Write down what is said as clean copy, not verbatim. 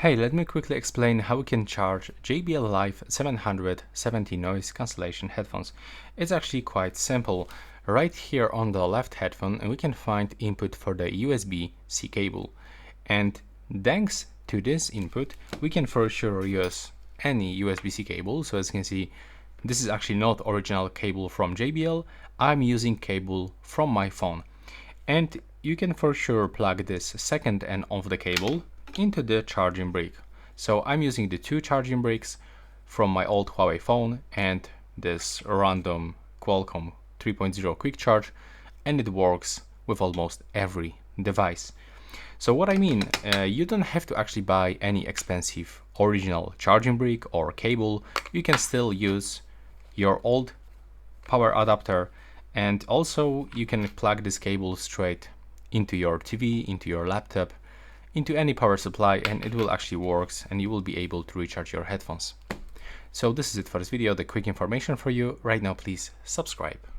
Hey, let me quickly explain how we can charge JBL Live 770 noise cancellation headphones. It's actually quite simple. Right here on the left headphone we can find input for the USB-C cable. And thanks to this input we can for sure use any USB-C cable. So as you can see, this is actually not original cable from JBL. I'm using cable from my phone. And you can for sure plug this second end of the cable into the charging brick. So I'm using the two charging bricks from my old Huawei phone and this random Qualcomm 3.0 quick charge, and it works with almost every device. So what I mean, you don't have to actually buy any expensive original charging brick or cable. You can still use your old power adapter, and also you can plug this cable straight into your TV, into your laptop, into any power supply, and it will actually works and you will be able to recharge your headphones. So this is it for this video, the quick information for you. Right now please subscribe.